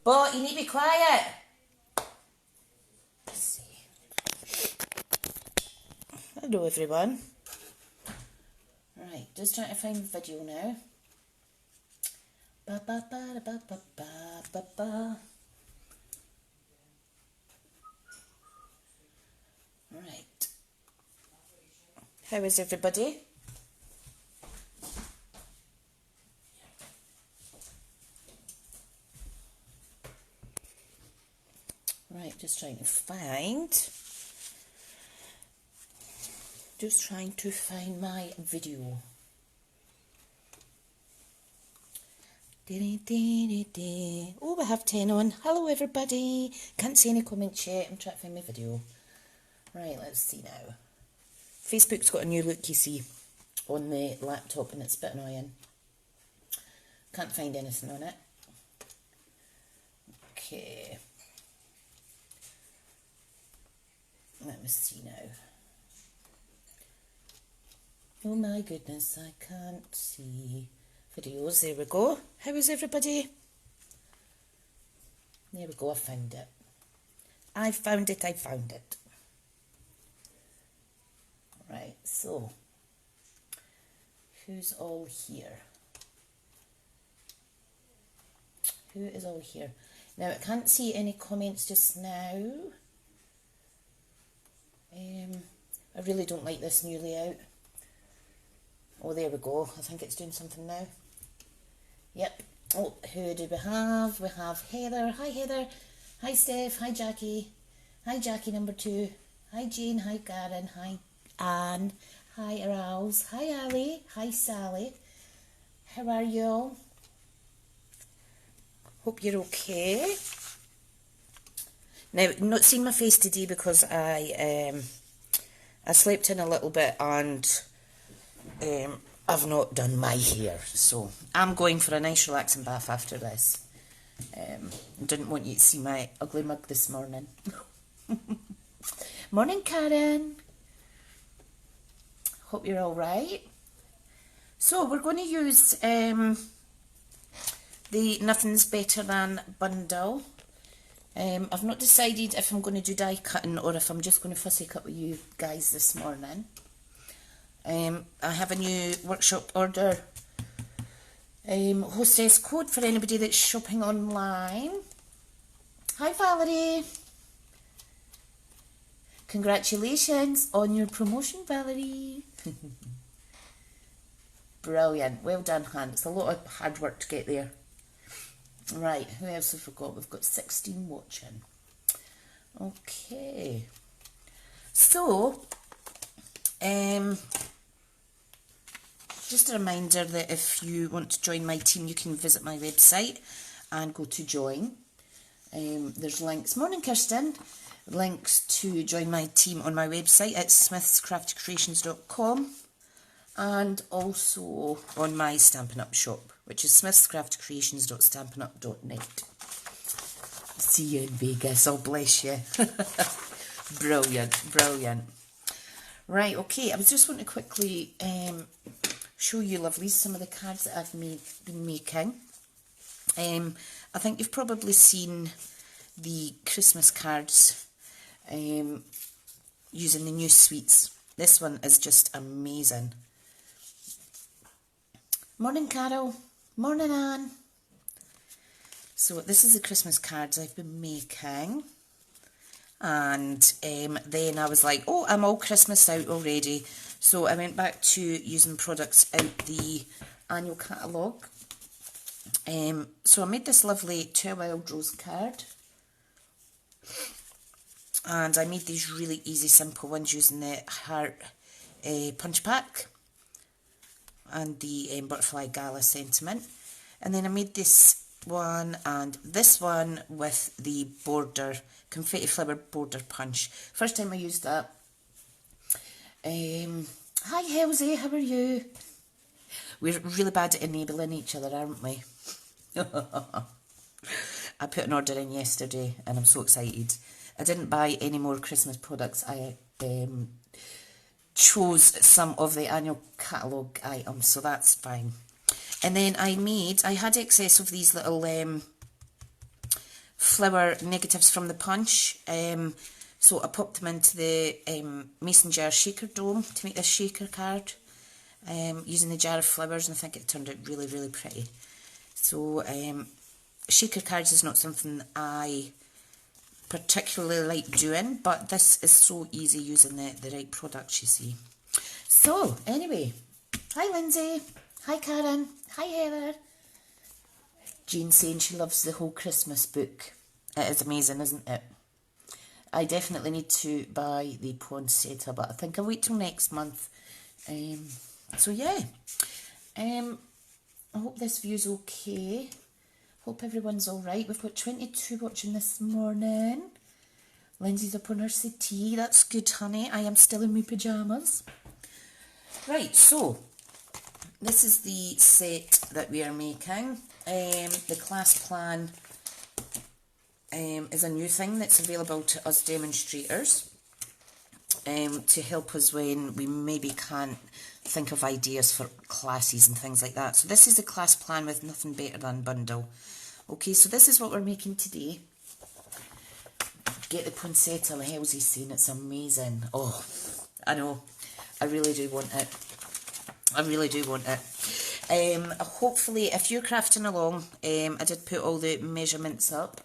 But you need to be quiet. Let's see. Hello everyone. Right, just trying to find the video now. Ba ba ba ba ba ba ba ba. Right. How is everybody? Right, just trying to find my video. Oh, we have 10 on. Hello everybody. Can't see any comments yet. I'm trying to find my video. Right, let's see now. Facebook's got a new look, you see, on the laptop, and it's a bit annoying. Can't find anything on it. Okay. Let me see now. Oh my goodness, I can't see videos. There we go. How is everybody? There we go, I found it. I found it. Right, so, who's all here? Who is all here? Now, I can't see any comments just now. I really don't like this new layout. Oh, there we go. I think it's doing something now. Yep. Oh, who do we have? We have Heather. Hi, Heather. Hi, Steph. Hi, Jackie. Hi, Jackie number 2. Hi, Jane. Hi, Karen. Hi, Anne. Hi, Rouse. Hi, Ali. Hi, Sally. How are you all? Hope you're okay. Now, not seen my face today because I slept in a little bit and I've not done my hair, so I'm going for a nice relaxing bath after this. Didn't want you to see my ugly mug this morning. Morning, Karen. Hope you're all right. So we're going to use the Nothing's Better Than bundle. I've not decided if I'm going to do die cutting or if I'm just going to fussy cut with you guys this morning. I have a new workshop order hostess code for anybody that's shopping online. Hi Valerie. Congratulations on your promotion, Valerie. Brilliant. Well done, Han. It's a lot of hard work to get there. Right, who else have we got? We've got 16 watching. Okay. So, just a reminder that if you want to join my team, you can visit my website and go to join. There's links. Morning, Kirsten. Links to join my team on my website at smithscraftcreations.com and also on my Stampin' Up shop, which is smithscraftcreations.stampinup.net. See you in Vegas. Oh, bless you. Brilliant, brilliant. Right, okay, I was just want to quickly show you, lovelies, some of the cards that I've been making. I think you've probably seen the Christmas cards using the new sweets. This one is just amazing. Morning, Carol. Morning, Anne. So this is the Christmas cards I've been making. And then I was like, oh, I'm all Christmas out already. So I went back to using products out the annual catalogue. So I made this lovely 2 Wild Rose card. And I made these really easy, simple ones using the heart punch pack and the butterfly gala sentiment. And then I made this one and this one with the border, confetti flower border punch. First time I used that. Hi Helsie, how are you? We're really bad at enabling each other, aren't we? I put an order in yesterday and I'm so excited. I didn't buy any more Christmas products. I chose some of the annual catalogue items, so that's fine. And then I had excess of these little flower negatives from the punch. So I popped them into the mason jar shaker dome to make this shaker card, using the jar of flowers, and I think it turned out really, really pretty. So shaker cards is not something I particularly like doing, but this is so easy using the right products, you see. So anyway, hi Lindsay, hi Karen, hi Heather. Jean saying she loves the whole Christmas book. It is amazing, isn't it? I definitely need to buy the poinsettia, but I think I'll wait till next month. So yeah, I hope this view's okay. Hope everyone's alright. We've got 22 watching this morning. Lindsay's up on her settee. That's good, honey. I am still in my pyjamas. Right, so this is the set that we are making. The class plan is a new thing that's available to us demonstrators, to help us when we maybe can't think of ideas for classes and things like that. So this is the class plan with nothing better than bundle. Okay, so this is what we're making today. Get the poinsettia, Helsey's saying it's amazing. Oh, I know, I really do want it. I really do want it. Hopefully, if you're crafting along, I did put all the measurements up,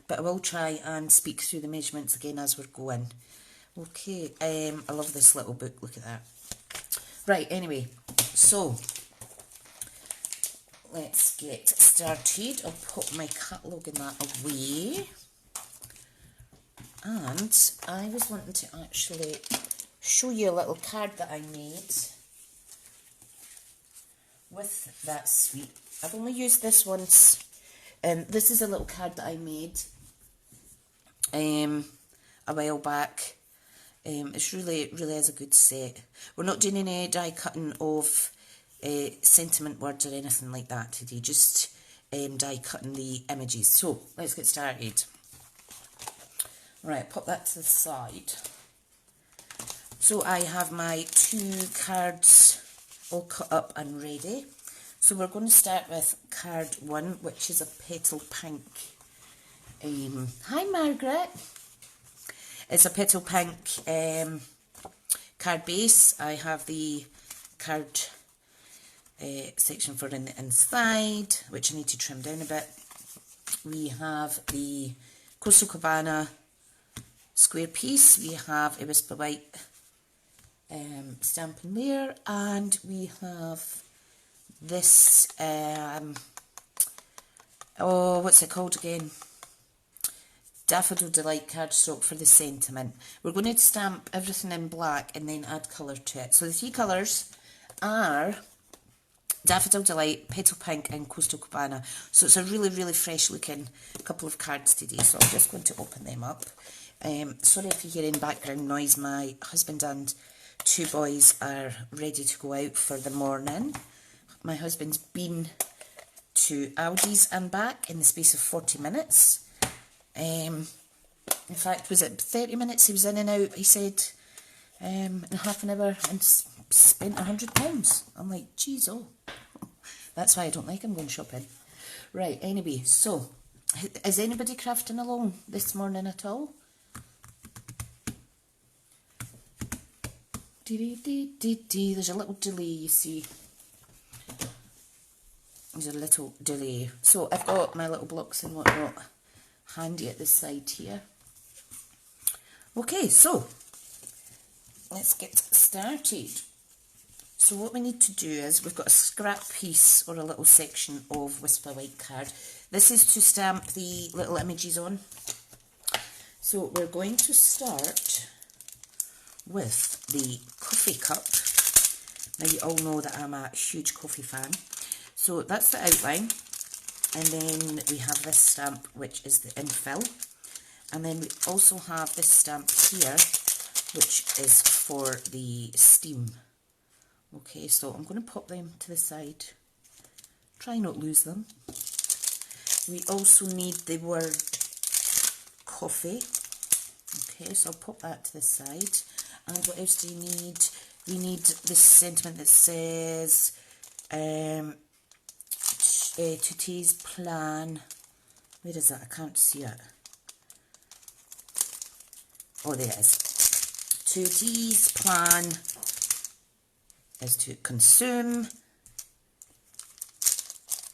but I will try and speak through the measurements again as we're going. Okay, I love this little book, look at that. Right, anyway, so let's get started. I'll put my catalogue and that away. And I was wanting to actually show you a little card that I made with that suite. I've only used this once. This is a little card that I made a while back. It's really is a good set. We're not doing any die cutting of sentiment words or anything like that today, just die cutting the images. So let's get started. Right, pop that to the side. So I have my 2 cards all cut up and ready. So we're going to start with card 1, which is a petal pink. Hi Margaret. It's a petal pink card base. I have the card section for in the inside, which I need to trim down a bit. We have the Coastal Cabana square piece. We have a Whisper White Stampin' layer, and we have this oh, what's it called again? Daffodil Delight cardstock for the sentiment. We're going to stamp everything in black and then add colour to it. So the 3 colours are Daffodil Delight, Petal Pink and Coastal Cabana. So it's a really fresh looking couple of cards today. So I'm just going to open them up. Sorry if you hear any background noise. My husband and 2 boys are ready to go out for the morning. My husband's been to Aldi's and back in the space of 40 minutes. In fact, was it 30 minutes he was in and out, he said, in half an hour, and spent £100. I'm like, geez, oh. That's why I don't like him going shopping. Right, anyway, so, is anybody crafting along this morning at all? There's a little delay, you see. There's a little delay. So I've got my little blocks and whatnot handy at this side here. Okay, so let's get started. So what we need to do is we've got a scrap piece or a little section of Whisper White card. This is to stamp the little images on. So we're going to start with the coffee cup. Now you all know that I'm a huge coffee fan. So that's the outline, and then we have this stamp which is the infill, and then we also have this stamp here which is for the steam. Okay, so I'm going to pop them to the side, try not lose them. We also need the word coffee. Okay, so I'll pop that to the side. And what else do you need? We need this sentiment that says Tutti's plan. Where is that? I can't see it. Oh, there it is. 2D's plan is to consume.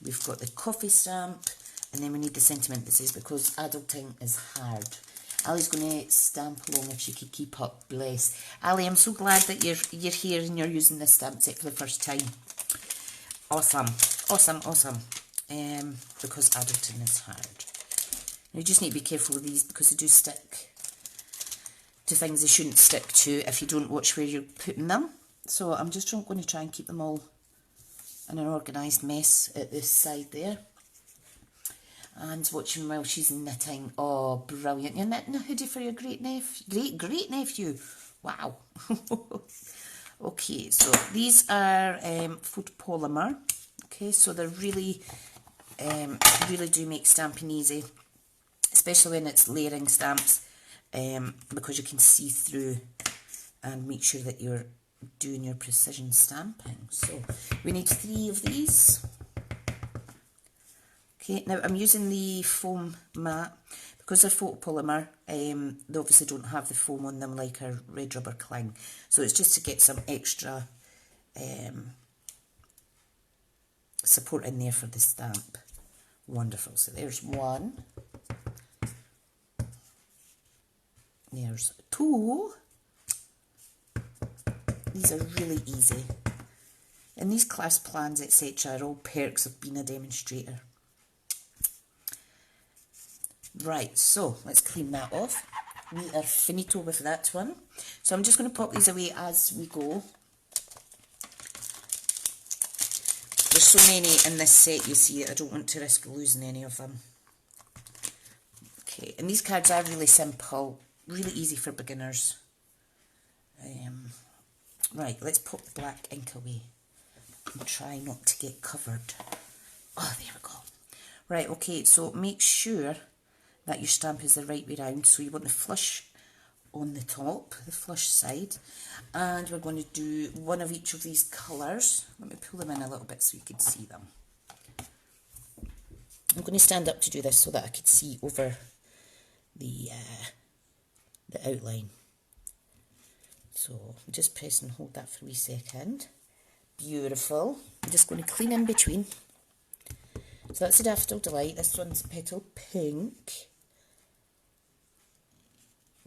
We've got the coffee stamp, and then we need the sentiment that says, because adulting is hard. Ali's going to stamp along if she could keep up. Bless. Ali, I'm so glad that you're here and you're using this stamp set for the first time. Awesome. Awesome, awesome. Because adulting is hard. You just need to be careful with these because they do stick to things they shouldn't stick to if you don't watch where you're putting them. So I'm just going to try and keep them all in an organised mess at this side there. And watching while she's knitting. Oh, brilliant. You're knitting a hoodie for your great nephew. Wow. Okay, so these are photopolymer. Okay, so they're really do make stamping easy, especially when it's layering stamps, because you can see through and make sure that you're doing your precision stamping. So we need 3 of these. Okay, now I'm using the foam mat because they're photopolymer. They obviously don't have the foam on them like a red rubber cling, so it's just to get some extra support in there for the stamp. Wonderful. So there's 1. There's 2. These are really easy. And these class plans, etc., are all perks of being a demonstrator. Right, so let's clean that off. We are finito with that one. So I'm just going to pop these away as we go. There's so many in this set, you see, I don't want to risk losing any of them. Okay, and these cards are really simple, really easy for beginners. Right, let's pop the black ink away and try not to get covered. Oh, there we go. Right, okay, so make sure that your stamp is the right way round. So you want the flush on the top, the flush side. And we're going to do 1 of each of these colours. Let me pull them in a little bit so you can see them. I'm going to stand up to do this so that I can see over the outline. So just press and hold that for a wee second. Beautiful. I'm just going to clean in between. So that's the Daffodil Delight. This one's Petal Pink.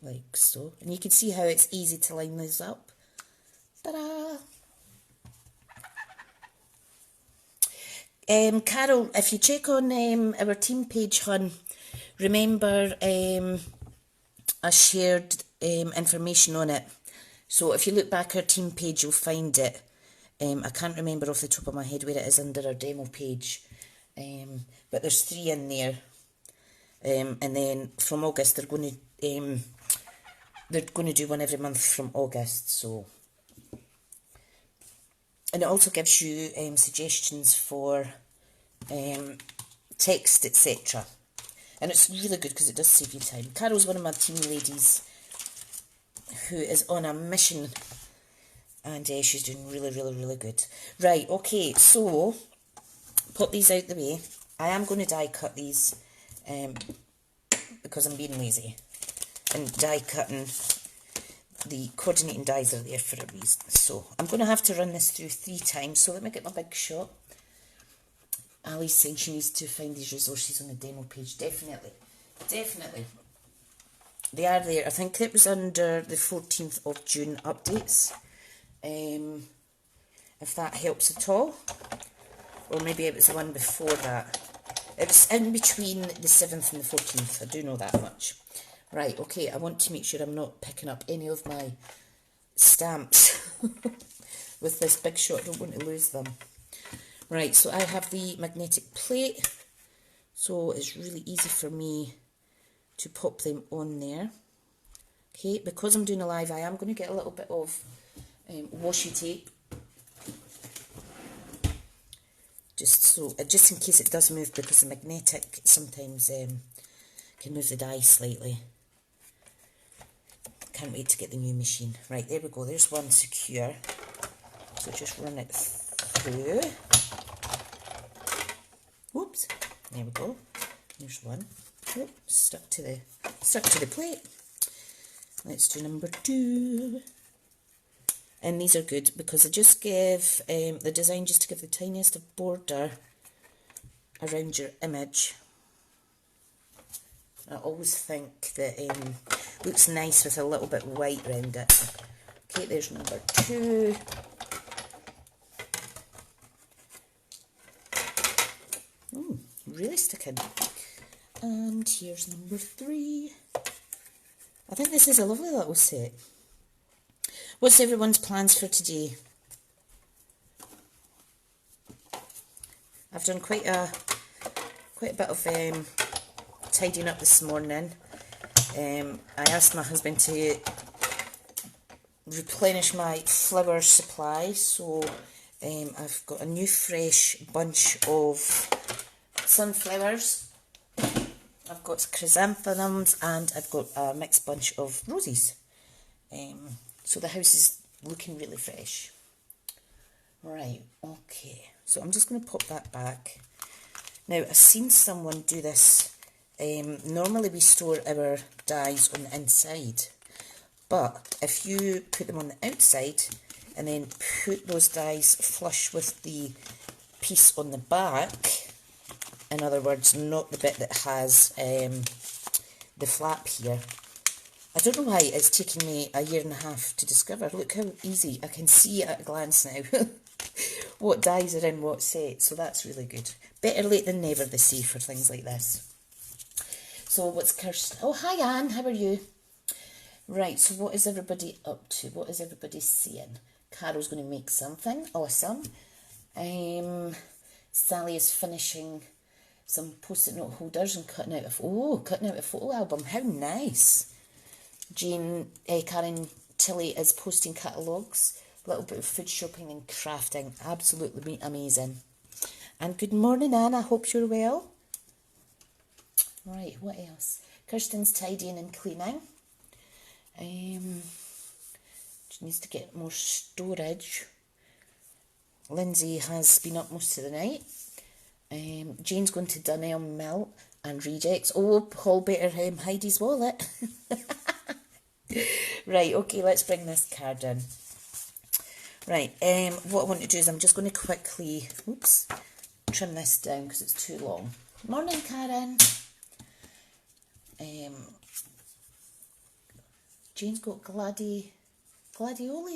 Like so. And you can see how it's easy to line these up. Ta-da! Carol, if you check on our team page, hon, remember I shared information on it. So if you look back our team page, you'll find it. I can't remember off the top of my head where it is under our demo page. But there's 3 in there. And then from August, they're going to do one every month from August. So, and it also gives you suggestions for text, etc. And it's really good because it does save you time. Carol's one of my team ladies who is on a mission, and she's doing really, really, really good. Right, okay, so put these out the way. I am going to die cut these because I'm being lazy. And die cutting, the coordinating dies are there for a reason. So I'm going to have to run this through 3 times. So let me get my big shot. Ali's saying she needs to find these resources on the demo page. Definitely. Definitely. They are there. I think it was under the 14th of June updates. If that helps at all. Or maybe it was the one before that. It was in between the 7th and the 14th. I do know that much. Right, okay, I want to make sure I'm not picking up any of my stamps with this big shot. I don't want to lose them. Right, so I have the magnetic plate. So it's really easy for me to pop them on there. Okay, because I'm doing a live, I am going to get a little bit of washi tape. Just in case it does move, because the magnetic sometimes can move the die slightly. Can't wait to get the new machine. Right, there we go. There's one secure. So just run it through. Whoops. There we go. There's one. Oh, stuck to the plate. Let's do number 2. And these are good because they just give, the design just to give the tiniest of border around your image. I always think that looks nice with a little bit of white around it. Okay, there's number 2. Really sticking. And here's number 3. I think this is a lovely little set. What's everyone's plans for today? I've done quite a bit of tidying up this morning. I asked my husband to replenish my flower supply, so I've got a new fresh bunch of sunflowers. I've got chrysanthemums and I've got a mixed bunch of roses. So the house is looking really fresh. Right, okay. So I'm just going to pop that back. Now, I've seen someone do this. Normally we store our dies on the inside. But if you put them on the outside and then put those dies flush with the piece on the back, in other words, not the bit that has the flap here. I don't know why it's taken me a year and a half to discover. Look how easy. I can see at a glance now what dies are in what set. So that's really good. Better late than never, they say, for things like this. So what's Kirsten? Oh, hi Anne, how are you? Right, so what is everybody up to? What is everybody saying? Carol's going to make something. Awesome. Sally is finishing some post-it note holders and cutting out a photo album. How nice. Karen Tilly is posting catalogues. A little bit of food shopping and crafting. Absolutely amazing. And good morning, Anna. Hope you're well. Right, what else? Kirsten's tidying and cleaning. She needs to get more storage. Lindsay has been up most of the night. Jane's going to Dunelm Mill and rejects. Oh, Paul better Heidi's wallet. Right, okay, let's bring this card in. Right, what I want to do is I'm just going to quickly, trim this down because it's too long. Morning, Karen. Jane's got gladioli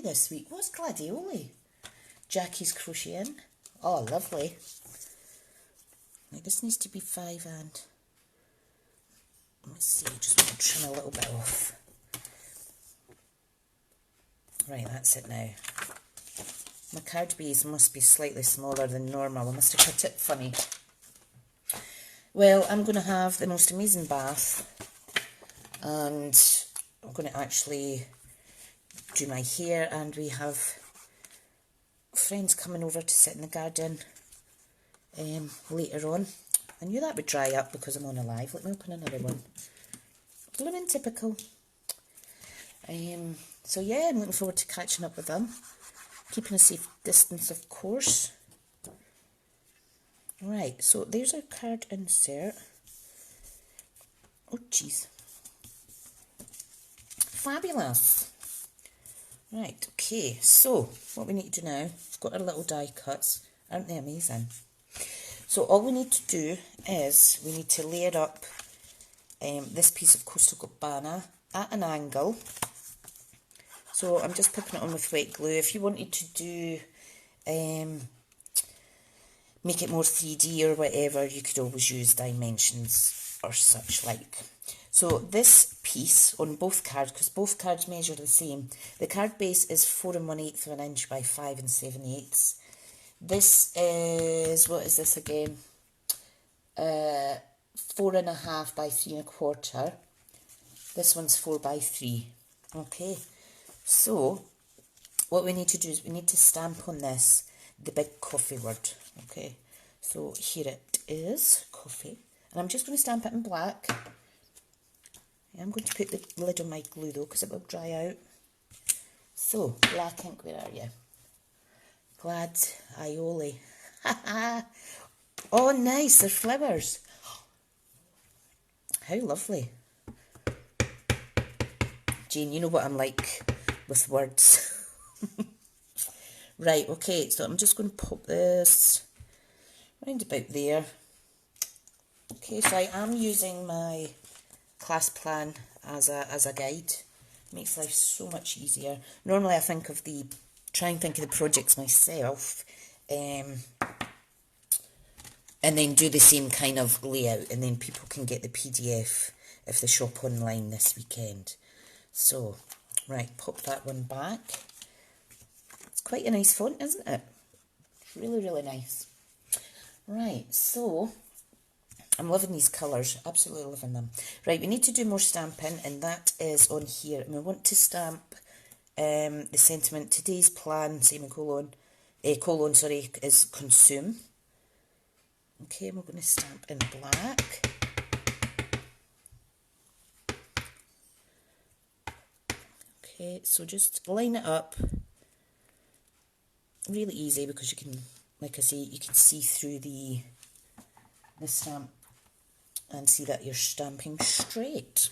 this week. What's gladioli? Jackie's crocheting. Oh, lovely. Now this needs to be 5 and... Let's see, just want to trim a little bit off. Right, that's it now. My card base must be slightly smaller than normal. I must have cut it funny. Well, I'm going to have the most amazing bath. And I'm going to actually do my hair. And we have friends coming over to sit in the garden later on. I knew that would dry up because I'm on a live. Let me open another one. Blooming typical. So yeah, I'm looking forward to catching up with them. Keeping a safe distance, of course. Right, so there's our card insert. Oh, jeez. Fabulous. Right, okay, so what we need to do now, we've got our little die cuts. Aren't they amazing? So all we need to do is we need to layer up this piece of Coastal Cabana at an angle. So I'm just popping it on with wet glue. If you wanted to do, make it more 3D or whatever, you could always use dimensions or such like. So this piece on both cards, because both cards measure the same, the card base is 4 1/8 of an inch by 5 7/8. This is, what is this again? 4 1/2 by 3 1/4. This one's 4 by 3. Okay. So, what we need to do is we need to stamp on this the big coffee word, okay? So, here it is, coffee. And I'm just going to stamp it in black. I'm going to put the lid on my glue though, because it will dry out. So, black ink, where are you? Gladioli. Oh, nice, they're flowers. How lovely. Jane, you know what I'm like with words. Right, okay, so I'm just going to pop this round about there. Okay, so I am using my class plan as a guide. Makes life so much easier. Normally I try and think of the projects myself, and then do the same kind of layout, and then people can get the PDF if they shop online this weekend. So, right, pop that one back. It's quite a nice font, isn't it? Really, really nice. Right, so I'm loving these colours, absolutely loving them. Right, we need to do more stamping, and that is on here. And we want to stamp the sentiment, today's plan, semicolon, colon, sorry, is consume. Okay, and we're going to stamp in black. Okay, so just line it up. Really easy because you can, like I say, you can see through the stamp and see that you're stamping straight.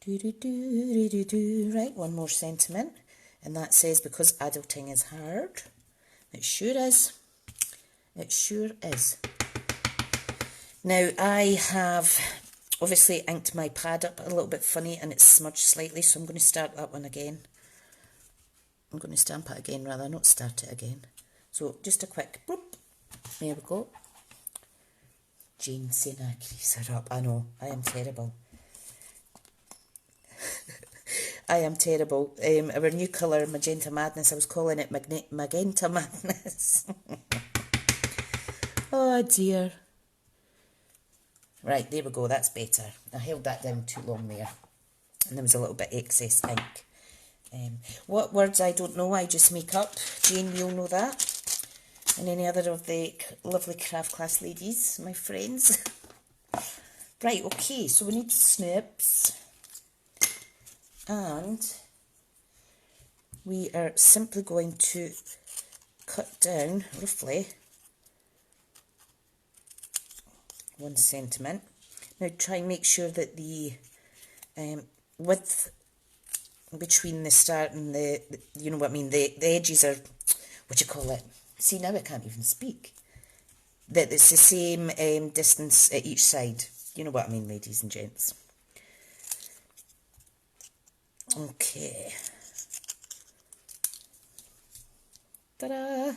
Right, one more sentiment, and that says, because adulting is hard. It sure is. It sure is. Now, I have obviously inked my pad up a little bit funny and it's smudged slightly, so I'm going to start that one again. I'm going to stamp it again rather, not start it again. So just a quick boop. There we go. Jane saying I crease her up. I know, I am terrible. I am terrible. Our new colour, Magenta Madness, I was calling it Magenta Madness. Oh dear. Right, there we go, that's better. I held that down too long there. And there was a little bit excess ink. What words I don't know, I just make up. Jane, you'll know that. And any other of the lovely craft class ladies, my friends. Right, okay, so we need snips. And we are simply going to cut down, roughly, 1 centimetre. Now try and make sure that the width between the start and the you know what I mean, the edges are, what do you call it? See, now I can't even speak. That it's the same distance at each side. You know what I mean, ladies and gents. Okay. Ta-da!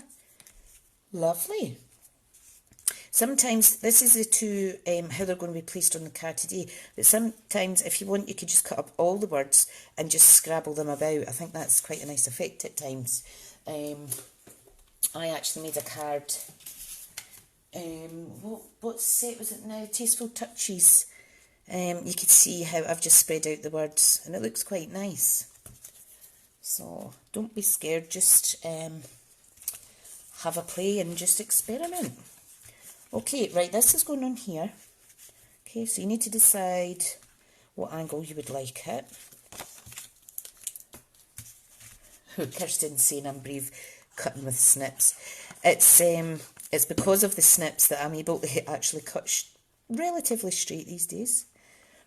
Lovely. Sometimes, this is the two, how they're going to be placed on the card today, but sometimes if you want you could just cut up all the words and just scrabble them about. I think that's quite a nice effect at times. I actually made a card, what set was it now? Tasteful Touches. You could see how I've just spread out the words and it looks quite nice. So don't be scared, just have a play and just experiment. Okay, right, this is going on here. Okay, so you need to decide what angle you would like it. Kirsten's saying I'm brave cutting with snips. It's because of the snips that I'm able to actually cut relatively straight these days.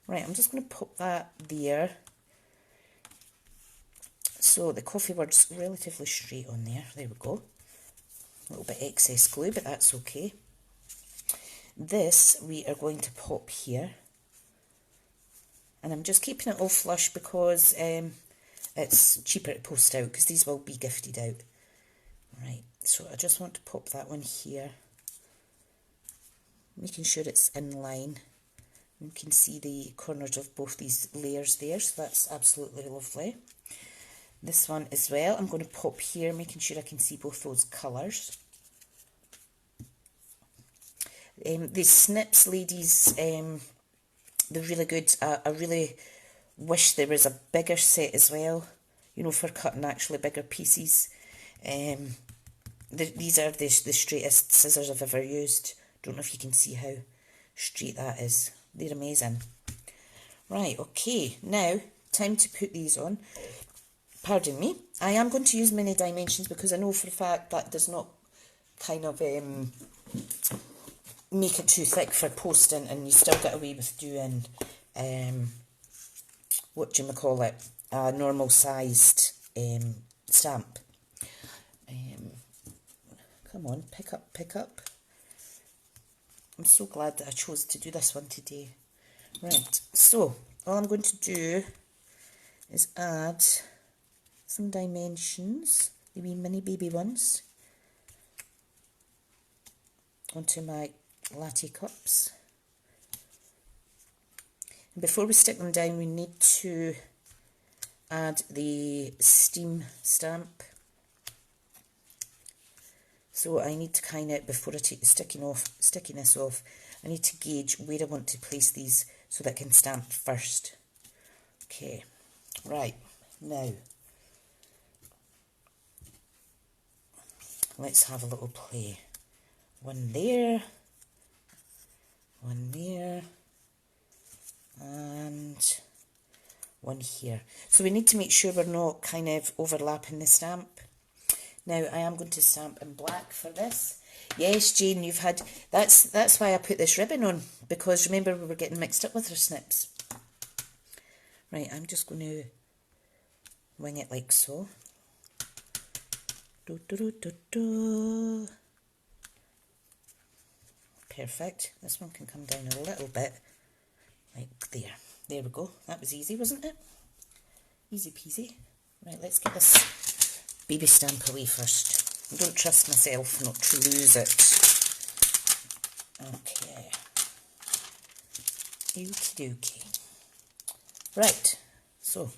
Right, I'm just going to pop that there. So the coffee word's relatively straight on there. There we go. A little bit excess glue, but that's okay. This we are going to pop here. And I'm just keeping it all flush because it's cheaper to post out, because these will be gifted out. Right, so I just want to pop that one here. Making sure it's in line. You can see the corners of both these layers there, so that's absolutely lovely. This one as well, I'm going to pop here, making sure I can see both those colours. These snips, ladies, they're really good. I really wish there was a bigger set as well, you know, for cutting actually bigger pieces. These are the straightest scissors I've ever used. Don't know if you can see how straight that is. They're amazing. Right, okay, now time to put these on. Pardon me, I am going to use mini dimensions because I know for a fact that does not kind of make it too thick for posting, and you still get away with doing a normal sized stamp. Come on, pick up, pick up. I'm so glad that I chose to do this one today. Right, so all I'm going to do is add some dimensions, the wee mini baby ones, onto my latte cups. And before we stick them down, we need to add the steam stamp. So I need to kind of, before I take the stickiness off, I need to gauge where I want to place these so that I can stamp first. Okay, right, now let's have a little play. One there, and one here. So we need to make sure we're not kind of overlapping the stamp. Now I am going to stamp in black for this. Yes, Jane, you've had, that's why I put this ribbon on, because remember we were getting mixed up with our snips. Right, I'm just going to wing it like so. Do, do, do, do, do. Perfect. This one can come down a little bit, like there. There we go. That was easy, wasn't it? Easy peasy. Right, let's get this baby stamp away first. I don't trust myself not to lose it. Okay. Okie dokie. Right, so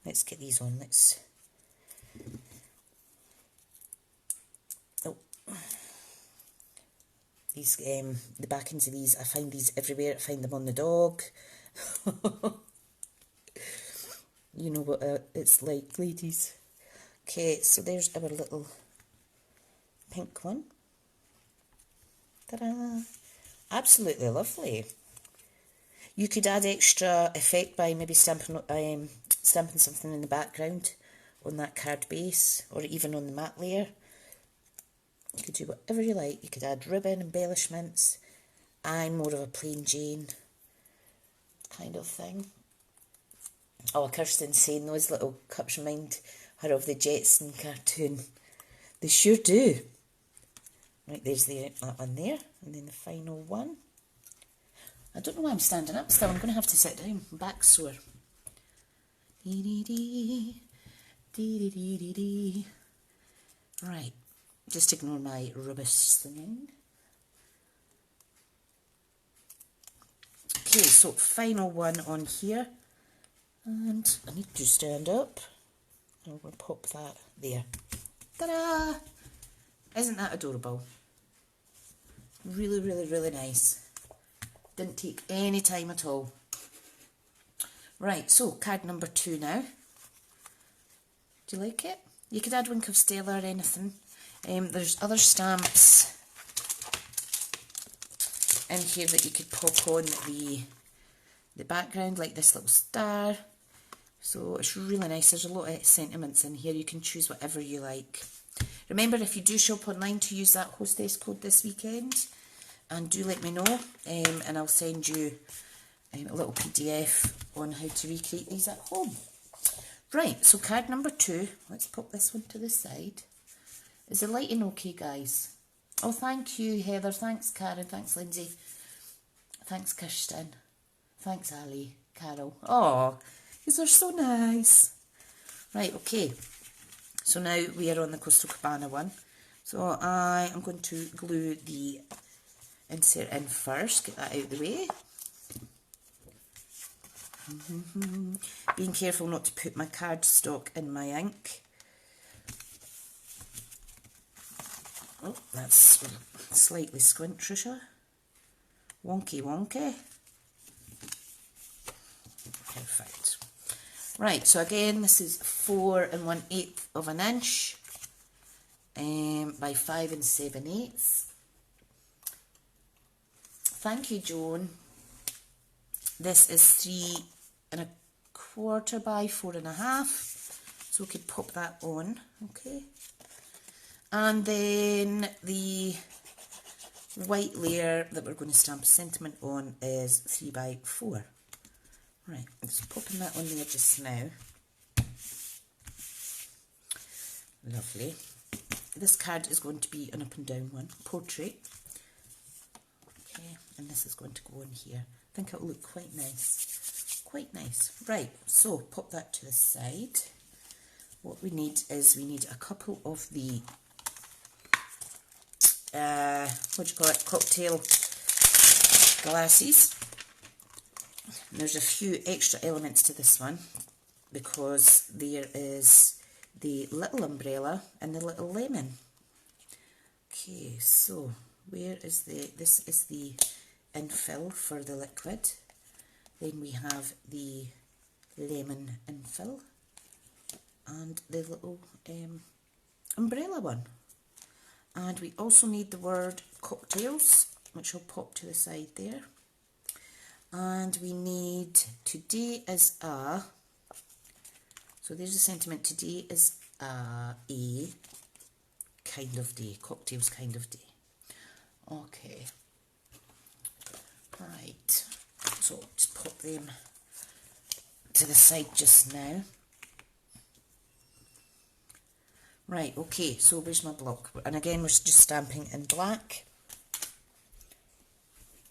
let's get these on. These, the backings of these, I find these everywhere. I find them on the dog. You know what it's like, ladies. Okay, so there's our little pink one. Ta-da! Absolutely lovely. You could add extra effect by maybe stamping something in the background on that card base, or even on the matte layer. You could do whatever you like. You could add ribbon, embellishments. I'm more of a plain Jane kind of thing. Oh, Kirsten's saying those little cups remind her of the Jetson cartoon. They sure do. Right, there's that one there. And then the final one. I don't know why I'm standing up still. I'm going to have to sit down. My back's sore. Dee-dee-dee. Dee-dee-dee-dee-dee. Right. Just ignore my rubbish singing. Okay, so final one on here. And I need to stand up. And we'll pop that there. Ta-da! Isn't that adorable? Really, really, really nice. Didn't take any time at all. Right, so card number 2 now. Do you like it? You could add Wink of Stella or anything. There's other stamps in here that you could pop on the background, like this little star. So it's really nice. There's a lot of sentiments in here. You can choose whatever you like. Remember, if you do shop online, to use that hostess code this weekend. And do let me know, and I'll send you a little PDF on how to recreate these at home. Right, so card number 2. Let's pop this one to the side. Is the lighting okay, guys? Oh, thank you, Heather. Thanks, Karen. Thanks, Lindsay. Thanks, Kirsten. Thanks, Ali. Carol. Oh, these are so nice. Right, okay. So now we are on the Coastal Cabana one. So I am going to glue the insert in first. Get that out of the way. Being careful not to put my cardstock in my ink. Oh, that's slightly squint, Tricia. Wonky, wonky. Perfect. Right, so again, this is 4 1/8 of an inch by 5 7/8. Thank you, Joan. This is 3 1/4 by 4 1/2. So we could pop that on, okay. And then the white layer that we're going to stamp a sentiment on is 3 by 4. Right, I'm just popping that on there just now. Lovely. This card is going to be an up and down one, portrait. Okay, and this is going to go in here. I think it'll look quite nice. Quite nice. Right, so pop that to the side. What we need is we need a couple of the what do you call it, cocktail glasses. There's a few extra elements to this one because there is the little umbrella and the little lemon. Okay, so where is this is the infill for the liquid. Then we have the lemon infill and the little umbrella one. And we also need the word cocktails, which I'll pop to the side there. And we need today is a, so there's a sentiment, today is a kind of day, cocktails kind of day. Okay, right, so just pop them to the side just now. Right, okay, so where's my block? And again, we're just stamping in black.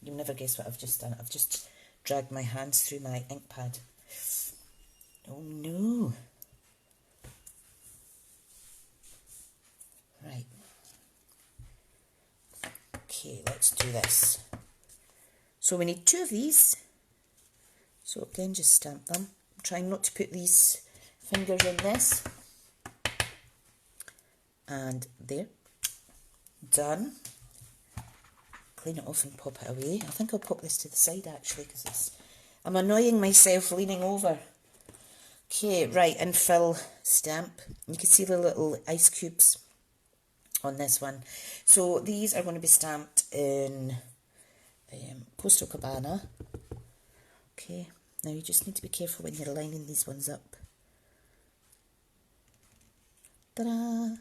You'll never guess what I've just done. I've just dragged my hands through my ink pad. Oh no. Right. Okay, let's do this. So we need 2 of these. So again, just stamp them. I'm trying not to put these fingers in this. And there. Done. Clean it off and pop it away. I think I'll pop this to the side actually because I'm annoying myself leaning over. Okay, right, infill stamp. You can see the little ice cubes on this one. So these are going to be stamped in Postal Cabana. Okay, now you just need to be careful when you're lining these ones up. Ta-da!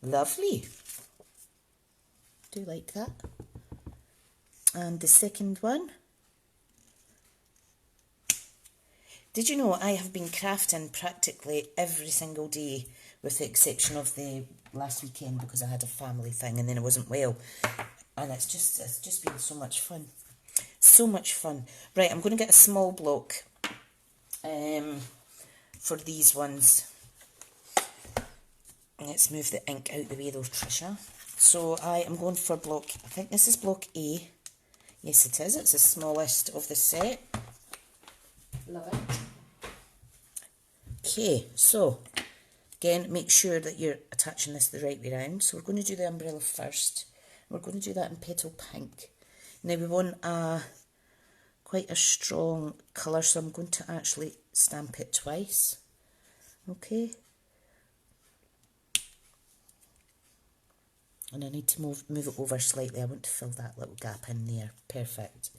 Lovely. Do you like that? And the second one. Did you know I have been crafting practically every single day with the exception of the last weekend because I had a family thing and then it wasn't well. And it's just been so much fun. So much fun. Right, I'm going to get a small block for these ones. Let's move the ink out the way though, Tricia. So I am going for block, I think this is block A. Yes it is, it's the smallest of the set. Love it. Okay, so again, make sure that you're attaching this the right way round. So we're going to do the umbrella first. We're going to do that in Petal Pink. Now we want quite a strong colour, so I'm going to actually stamp it twice. Okay. And I need to move it over slightly. I want to fill that little gap in there. Perfect.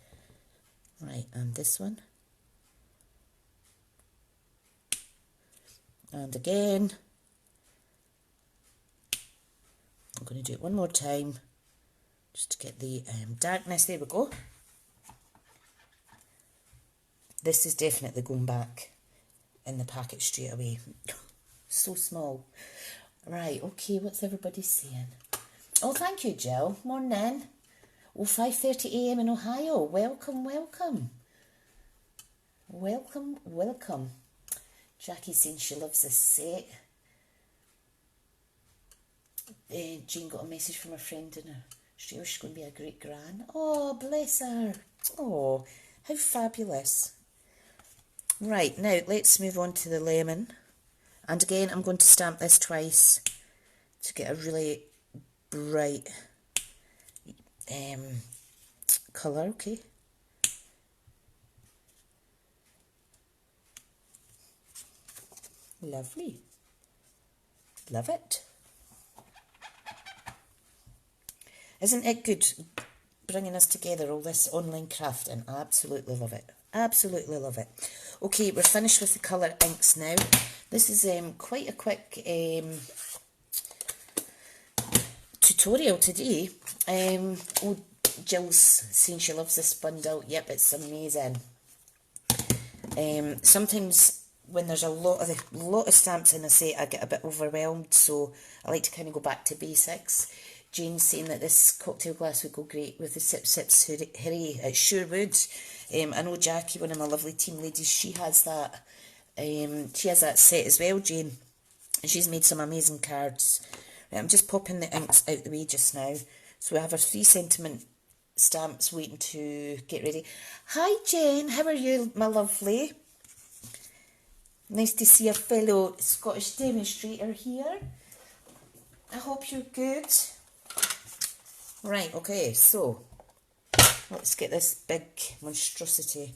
Right, and this one. And again. I'm going to do it one more time. Just to get the darkness. There we go. This is definitely going back in the packet straight away. So small. Right, okay, what's everybody saying? Oh, thank you, Jill. Morning. Oh, 5:30 AM in Ohio. Welcome, welcome. Welcome, welcome. Jackie's saying she loves this set. Jean got a message from a friend in Australia. She's going to be a great gran. Oh, bless her. Oh, how fabulous. Right, now let's move on to the lemon. And again, I'm going to stamp this twice to get a really bright colour, okay. Lovely. Love it. Isn't it good bringing us together, all this online crafting? I absolutely love it. Absolutely love it. Okay, we're finished with the colour inks now. This is quite a quick tutorial today. Oh, Jill's saying she loves this bundle. Yep, it's amazing. Sometimes when there's a lot of stamps in a set, I get a bit overwhelmed, so I like to kind of go back to basics. Jane's saying that this cocktail glass would go great with the Sip Sips Hooray. It sure would. I know Jackie, one of my lovely team ladies, she has that. She has that set as well, Jane. And she's made some amazing cards. Right, I'm just popping the inks out the way just now. So we have our 3 sentiment stamps waiting to get ready. Hi Jane, how are you, my lovely? Nice to see a fellow Scottish demonstrator here. I hope you're good. Right, okay, so let's get this big monstrosity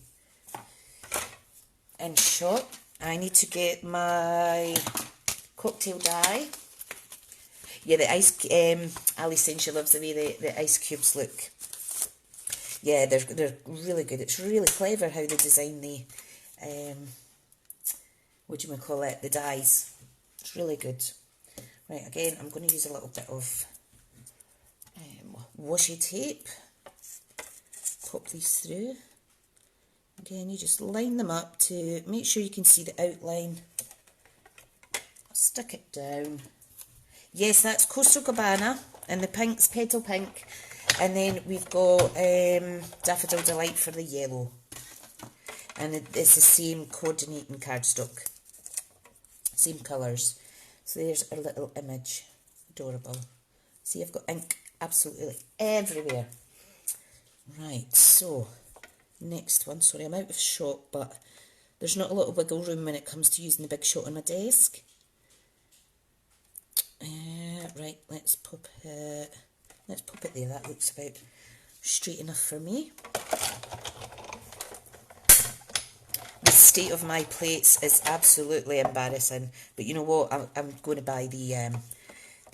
in shot. I need to get my cocktail die. Yeah, the ice. Ali saying she loves the way the ice cubes look. Yeah, they're really good. It's really clever how they design the what do you call it? The dies. It's really good. Right, again, I'm going to use a little bit of washi tape. Pop these through. Again, you just line them up to make sure you can see the outline. Stick it down. Yes, that's Coastal Cabana, and the pink's Petal Pink. And then we've got Daffodil Delight for the yellow. And it's the same coordinating cardstock. Same colours. So there's a little image. Adorable. See, I've got ink absolutely everywhere. Right, so next one. Sorry, I'm out of shot, but there's not a lot of wiggle room when it comes to using the big shot on my desk. Right, let's pop it there. That looks about straight enough for me. The state of my plates is absolutely embarrassing, but you know what? I'm going to buy the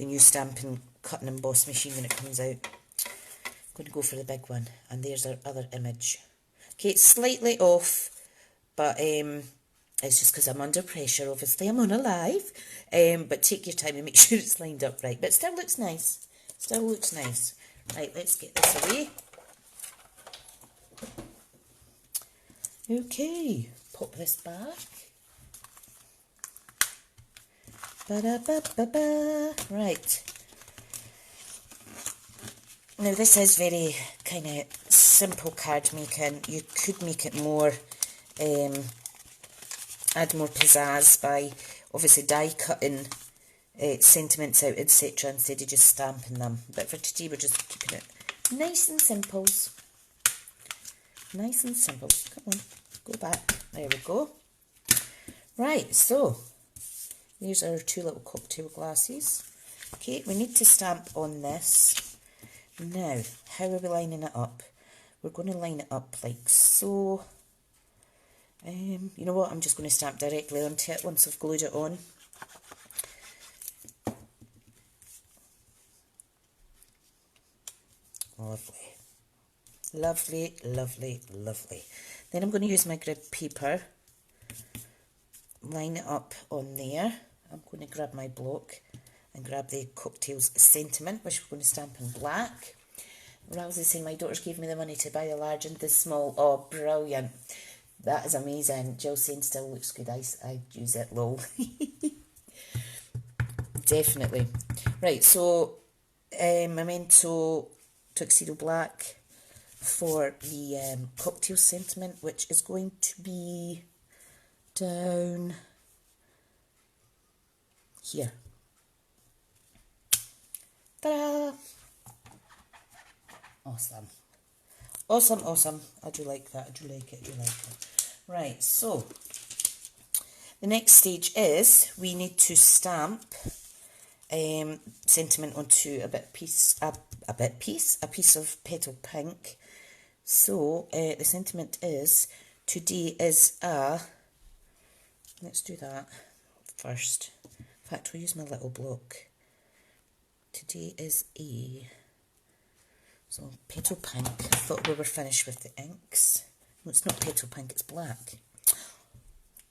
new Stampin cut and emboss machine when it comes out. I'm going to go for the big one, and there's our other image. Okay, it's slightly off, but it's just because I'm under pressure. Obviously, I'm on a live, but take your time and make sure it's lined up right. But it still looks nice. Still looks nice. Right, let's get this away. Okay, pop this back. Ba-da-ba-ba-ba. Right. Now this is very kind of simple card making. You could make it more, add more pizzazz by obviously die cutting sentiments out, etc., instead of just stamping them. But for today we're just keeping it nice and simple. Nice and simple. Come on, go back. There we go. Right, so here's our 2 little cocktail glasses. Okay, we need to stamp on this. Now, how are we lining it up? We're going to line it up like so. You know what, I'm just going to stamp directly onto it once I've glued it on. Lovely. Lovely, lovely, lovely. Then I'm going to use my grid paper. Line it up on there. I'm going to grab my block and grab the cocktails sentiment, which we're going to stamp in black. Rouse is saying my daughters gave me the money to buy the large and the small. Oh, brilliant. That is amazing. Jill saying still looks good. I'd use it, lol. Definitely. Right, so Memento Tuxedo Black for the cocktail sentiment, which is going to be down here. Ta-da! Awesome. Awesome, awesome. I do like that. I do like it. I do like it. Right, so the next stage is we need to stamp sentiment onto a piece of Petal Pink. So the sentiment is, today is a, let's do that first. In fact, we'll use my little block. Today is a, so Petal Pink. I thought we were finished with the inks. No, it's not Petal Pink, it's black.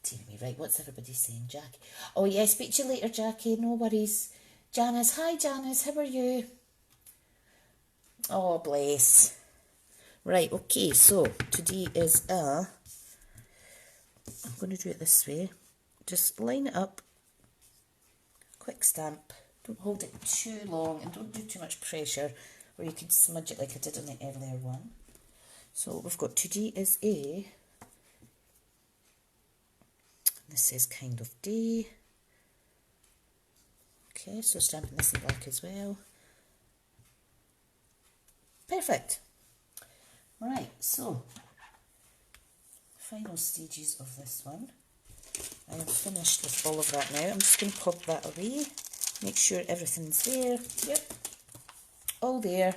Dear me, right, what's everybody saying, Jackie? Oh yeah, speak to you later, Jackie, no worries. Janice, hi Janice, how are you? Oh, bless. Right, okay, so today is a going to do it this way. Just line it up, quick stamp, don't hold it too long and don't do too much pressure or you can smudge it like I did on the earlier one. So we've got today is a, this says kind of day. Okay, so stamping this in black as well. Perfect. Right, so final stages of this one. I am finished with all of that now. I'm just going to pop that away, make sure everything's there. Yep, all there,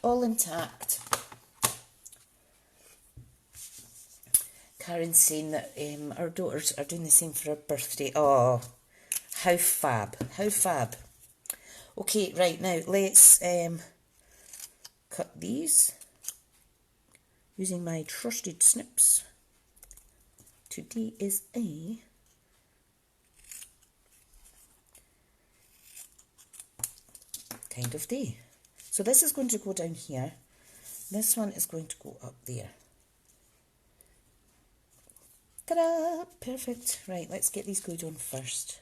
all intact. Karen's saying that our daughters are doing the same for her birthday. Oh, how fab, how fab. Okay, right, now let's cut these using my trusted snips. Today is a kind of day. So this is going to go down here. This one is going to go up there. Ta-da! Perfect. Right, let's get these glued on first.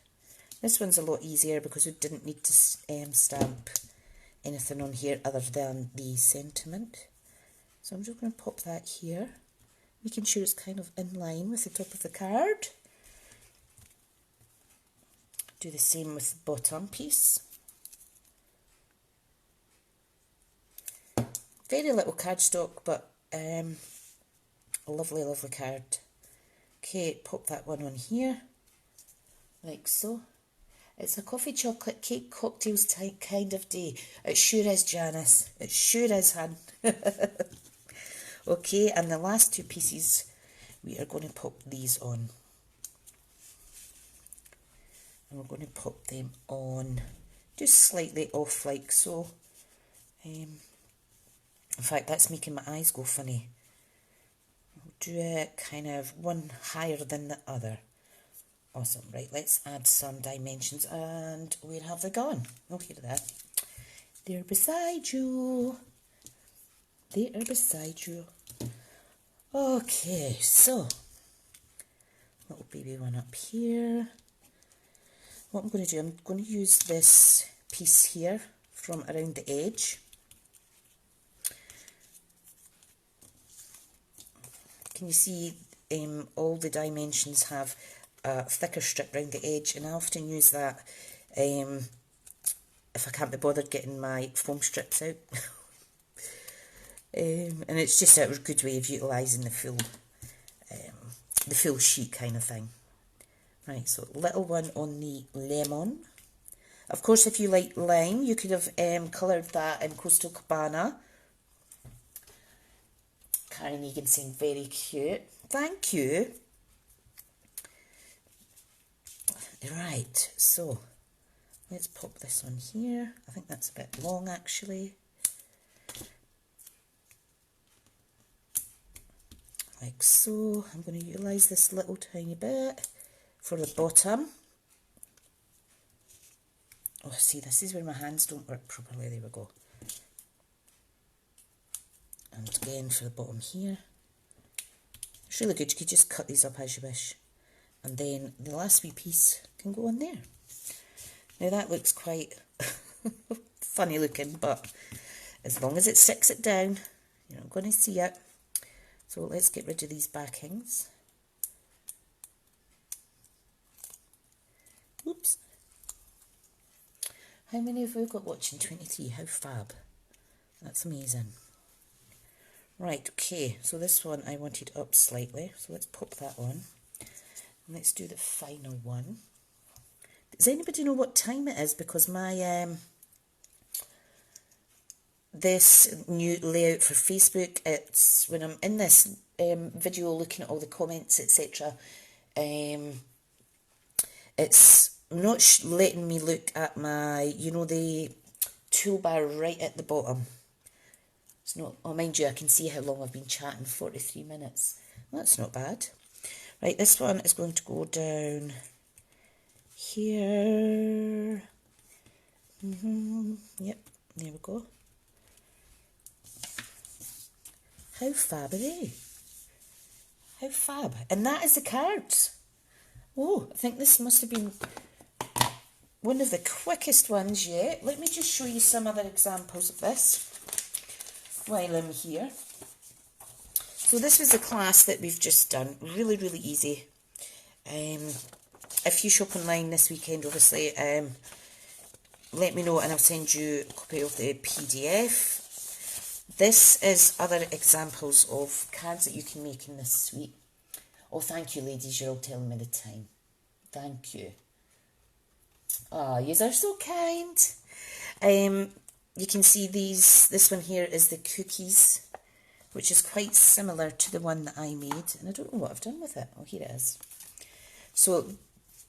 This one's a lot easier because we didn't need to stamp anything on here other than the sentiment. So I'm just going to pop that here, making sure it's kind of in line with the top of the card. Do the same with the bottom piece. Very little cardstock, but a lovely, lovely card. Okay, pop that one on here, like so. It's a coffee chocolate cake cocktails type kind of day. It sure is, Janice. It sure is, hun. Okay, and the last two pieces, we are going to pop these on. And we're going to pop them on just slightly off like so. In fact, that's making my eyes go funny. I'll do it kind of one higher than the other. Awesome. Right, let's add some dimensions and where have they gone? Oh, here they are. They're beside you. They are beside you. Okay, so little baby one up here. What I'm going to do, I'm going to use this piece here from around the edge. Can you see all the dimensions have a thicker strip around the edge, and I often use that if I can't be bothered getting my foam strips out. And it's just a good way of utilising the full sheet kind of thing. Right, so little one on the lemon. Of course, if you like lime, you could have coloured that in Coastal Cabana. Karen Egan saying very cute. Thank you. Right, so let's pop this on here. I think that's a bit long actually. Like so. I'm going to utilise this little tiny bit for the bottom. Oh, see, this is where my hands don't work properly. There we go. And again for the bottom here. It's really good. You could just cut these up as you wish. And then the last wee piece can go on there. Now that looks quite funny looking, but as long as it sticks it down, you're not going to see it. So let's get rid of these backings. Oops. How many have we got watching? 23. How fab. That's amazing. Right, okay, so this one I wanted up slightly, so let's pop that on. And let's do the final one. Does anybody know what time it is? Because my this new layout for Facebook, it's when I'm in this video looking at all the comments, etc. It's not letting me look at my, you know, the toolbar right at the bottom. It's not, oh mind you, I can see how long I've been chatting, 43 minutes. Well, that's not bad. Right, this one is going to go down here. Yep, there we go. How fab are they? How fab. And that is the cards. Oh, I think this must have been one of the quickest ones yet. Let me just show you some other examples of this while I'm here. So this was the class that we've just done. Really, really easy. If you shop online this weekend, obviously, let me know and I'll send you a copy of the PDF. This is other examples of cards that you can make in this suite. Oh, thank you, ladies. You're all telling me the time. Thank you. Oh, you are so kind. You can see this one here is the cookies, which is quite similar to the one that I made. And I don't know what I've done with it. Oh, here it is. So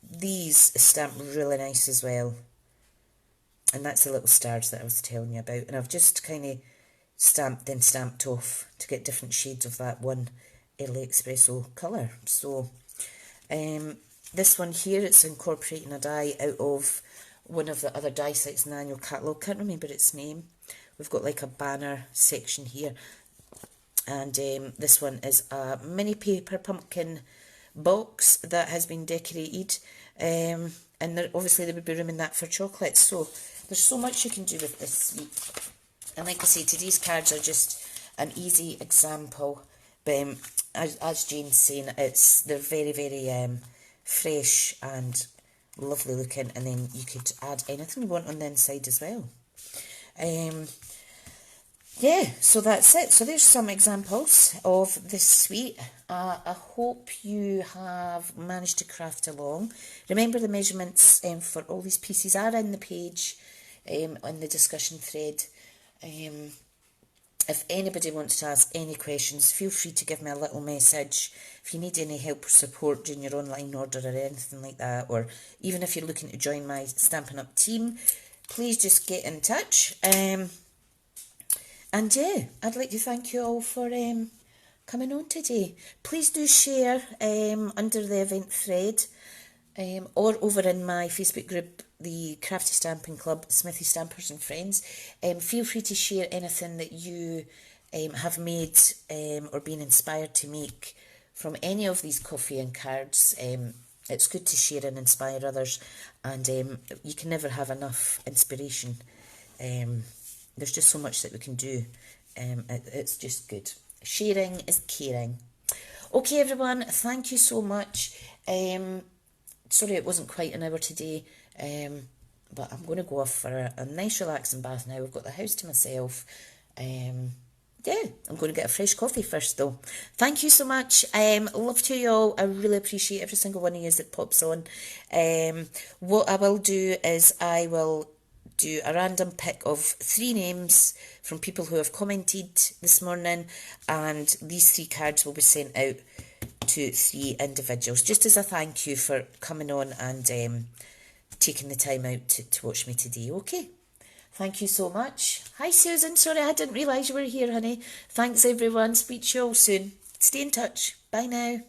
these stamp really nice as well. And that's the little stars that I was telling you about. And I've just kind of stamped then stamped off to get different shades of that one early espresso colour. So this one here, it's incorporating a die out of one of the other die sets in the annual catalogue. Can't remember its name. We've got like a banner section here. And this one is a mini paper pumpkin box that has been decorated. And obviously there would be room in that for chocolates. So there's so much you can do with this suite. And like I say, today's cards are just an easy example. But as Jane's saying, they're very, very fresh and lovely looking. And then you could add anything you want on the inside as well. Yeah, so that's it. So there's some examples of this suite. I hope you have managed to craft along. Remember, the measurements for all these pieces are in the page on the discussion thread. If anybody wants to ask any questions, feel free to give me a little message. If you need any help or support during your online order or anything like that, or even if you're looking to join my Stampin' Up team, please just get in touch. And yeah, I'd like to thank you all for coming on today. Please do share under the event thread or over in my Facebook group, the Crafty Stamping Club, Smithy Stampers and Friends. Feel free to share anything that you have made or been inspired to make from any of these coffee and cards. It's good to share and inspire others, and you can never have enough inspiration. There's just so much that we can do. It's just good. Sharing is caring. Okay, everyone, thank you so much. Sorry it wasn't quite an hour today, but I'm going to go off for a nice relaxing bath now. I've got the house to myself. Yeah, I'm going to get a fresh coffee first though. Thank you so much. Love to you all. I really appreciate every single one of you that pops on. What I will do is I will do a random pick of 3 names from people who have commented this morning, and these 3 cards will be sent out to 3 individuals, just as a thank you for coming on and taking the time out to watch me today. Okay, thank you so much. Hi Susan, sorry I didn't realise you were here, honey. Thanks everyone, speak to you all soon. Stay in touch. Bye now.